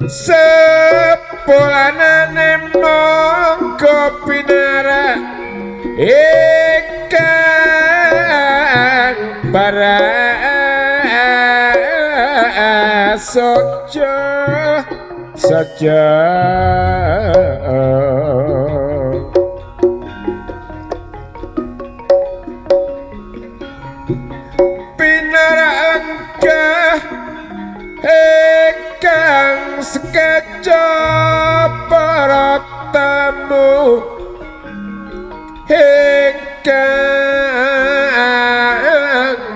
sepulanane mongko pinara ikang para sojo saja pinara lenggah ikang sekeca para tamu ikang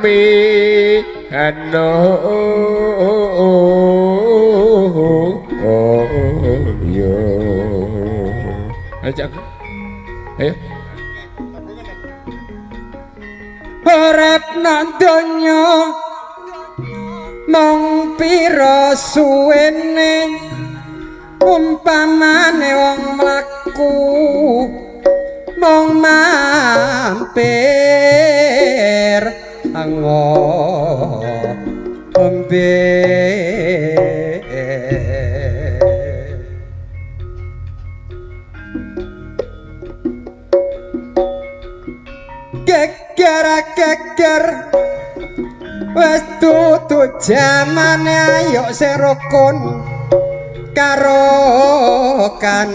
mihano yo ajak ayo urip nang donya mung pira suwene umpamane wong mlaku mung mampir ngombe geger wis tutu jamane ayo serokon karo kan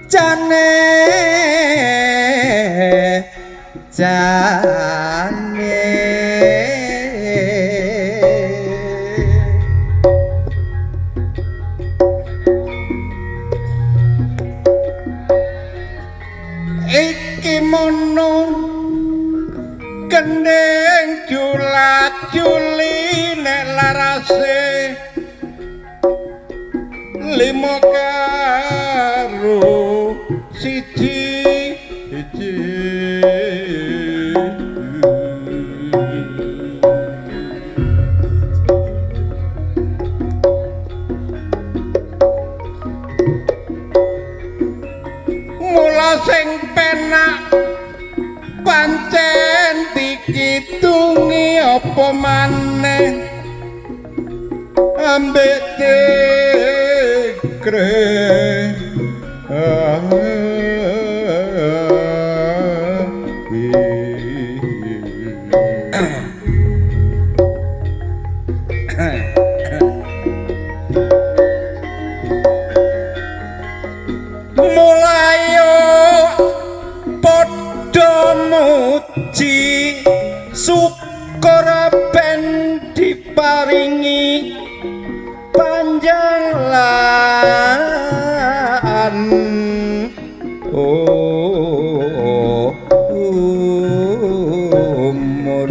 jane iki mono kendeng julat juli nek larase limo karo siji mula sing penak pancen dikitungi apa maneh ambek dekre mulayo padha muji syukur ben diparingi panjang lan umur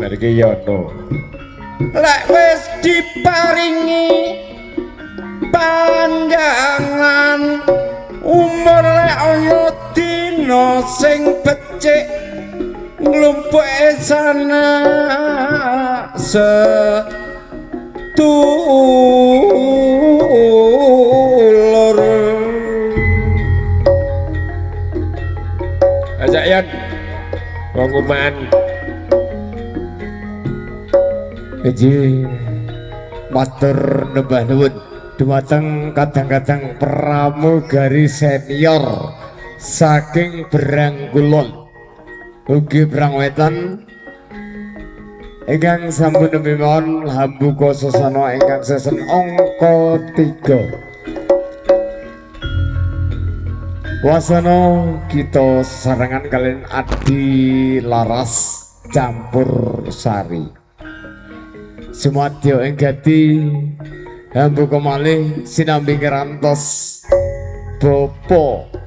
mereka yono lek wis diparingi panjangan umur lek ana dina sing becik nglumpuke sana setulur ajak yan pengumuman Eji matur nembah nuwun dumateng kadang-kadang pramugari senior saking Berangkulon ugi Brangwetan ingkang sampun nembe mawon hambuka sasana ingkang sesen angka 3 wasana kita sarangan kalian Adi Laras campur sari Sumadyo enggati hambuka malih sinambi ngerantos Bapak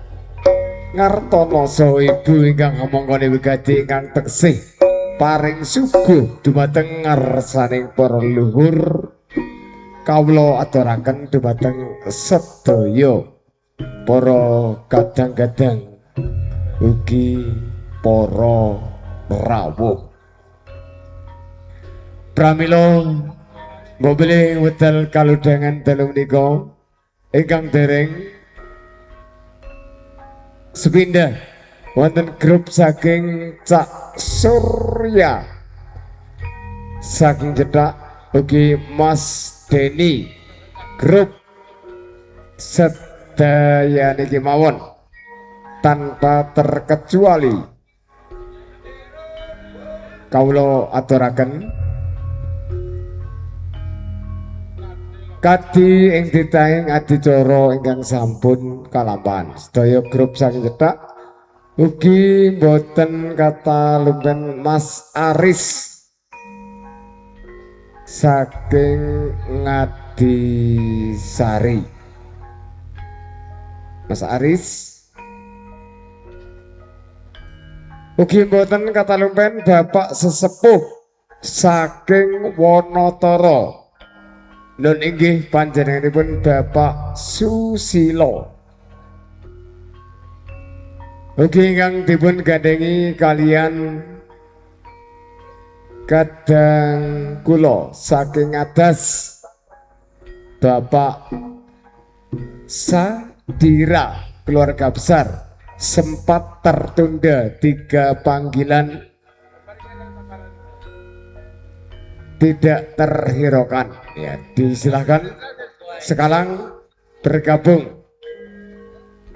Ngartono saha ibu ingkang mangkane wigati ingkang teksih paring suguh dumateng ngarsaning para luhur kawula aturaken dumateng sedaya para kadang-kadang ugi para rawuh pramila mobil wedal kaludhangan dalu menika ingkang dereng sepindah wonten grup saking Cak Surya saking cedak ugi Mas Denny grup sedaya niki mawon tanpa terkecuali kawula aturaken kadi ing titahing adicara ingkang sampun kalampahan sedaya grup saking cedak ugi boten kata lumpen Mas Aris saking Ngadisari. Mas Aris ugi boten kata lumpen Bapak sesepuh saking Wonotoro nun inggih panjenenganipun Bapak Susilo. Ugi ingkang dipun gandengi kalian kadang kula saking atas Bapak Sadira keluarga besar sempat tertunda 3 panggilan tidak terhiraukan ya, disilahkan sekarang bergabung,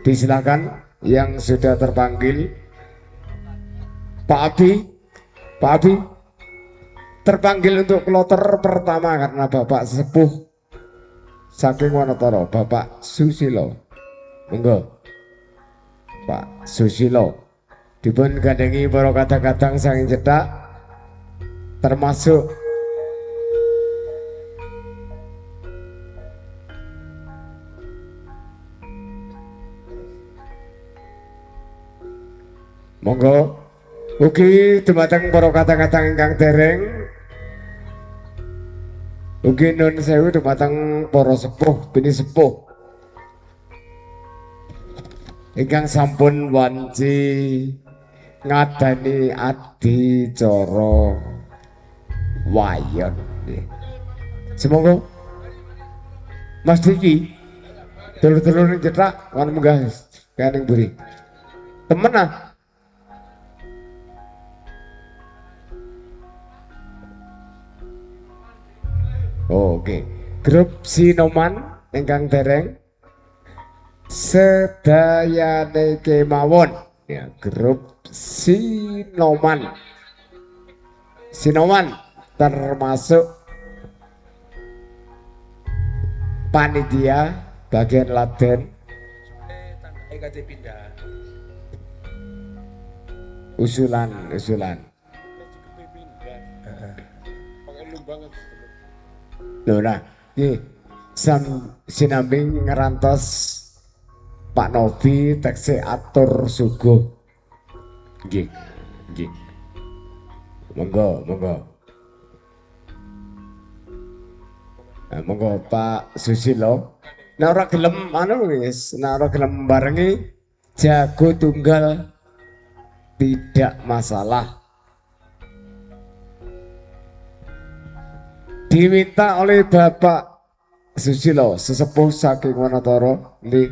disilahkan yang sudah terpanggil. Pak Abi terpanggil untuk kloter pertama karena Bapak sepuh saking Wonotoro, Bapak Susilo. Monggo Pak Susilo dipun gandengi para kadang-kadang saking cedak termasuk monggo ugi dumateng para kadang-kadang ingkang dereng ugi nun sewu dumateng para sepuh bini sepuh ingkang sampun wanci ngadani adicara wayon. Semoga Mas Diki dulur-dulur ning cetak wan munggah kaning buri temen ah. Oke, grup Sinoman ingkang dereng sedayane kemawon ya, grup Sinoman termasuk panitia bagian Laden usulan lho nah iki sinambing ngerantos Pak Novi tekse atur suguh nggih monggo nah, monggo Pak Susilo nek ora gelem anu wis nek ora gelem barengi jago tunggal tidak masalah. Diminta oleh Bapak Susilo sesepuh saking Wonotoro di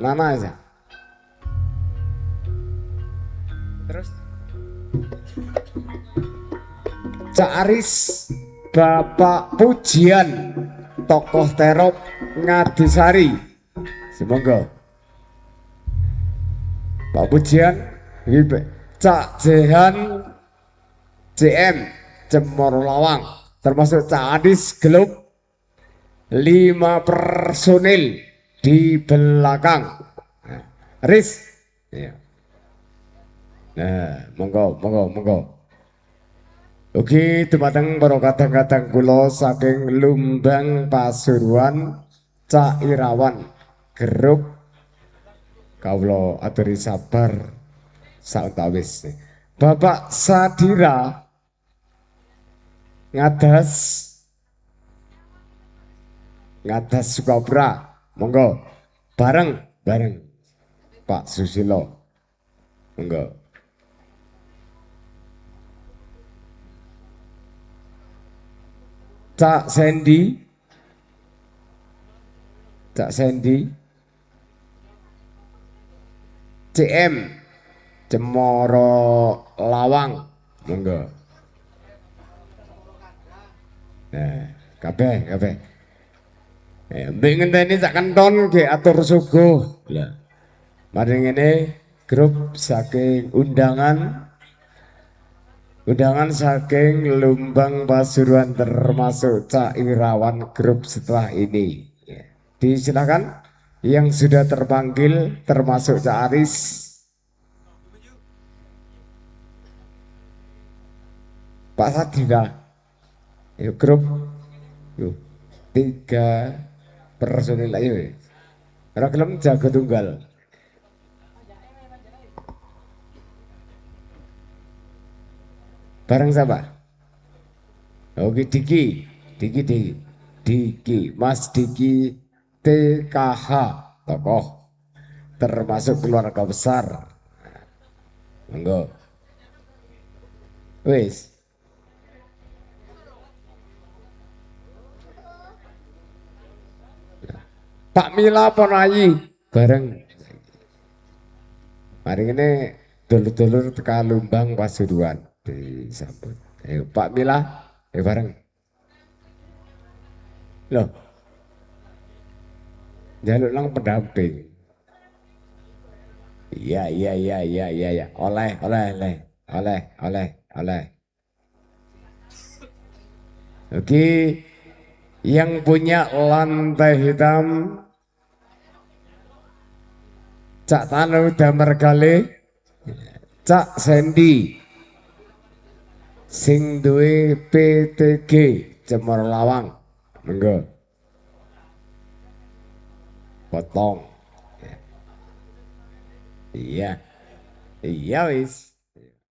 Nana aja. Terus Cak Aris Bapak Pujian tokoh terop Ngadisari semoga Pak Pujian Cak Jehan CM Cemoro Lawang termasuk Cak Adis Gelup 5 personil di belakang nah, Riz ya. Nah monggo ugi dumateng para kadang-kadang kula saking Lumbang Pasuruan Cak Irawan grup kawula aturi sabar sautawis Bapak Sadira ngadas Sukabra monggo bareng Pak Susilo monggo Cak Sandy CM Cemoro Lawang monggo Nah, kabeh kabeh. Mbek ngenteni sak kenton ge atur suguh. Lah. Mari ngene grup saking undangan saking Lumbang Pasuruan termasuk Cak Irawan grup setelah ini. Ya. Disilakan yang sudah terpanggil termasuk Cak Aris. Pak Sadila, yuk grup, yuk 3 personil ayo. Ora gelem jago tunggal. Bareng siapa? Oke Diki, Diki, Mas Diki TKH, tokoh termasuk keluarga besar. Monggo. Wis. Pak Mila Ponayi bareng. Mari ini dulur-dulur teka Lumbang Pasuruan disambut. Ayo Pak Mila, bareng. Loh, jaluk lang pendamping. Iya. Oleh. Oke, yang punya lantai hitam Cak Tanu Damergale, Cak Sendi, sing duwe PTG Cemor Lawang, monggo. Potong. Iya, iya wis.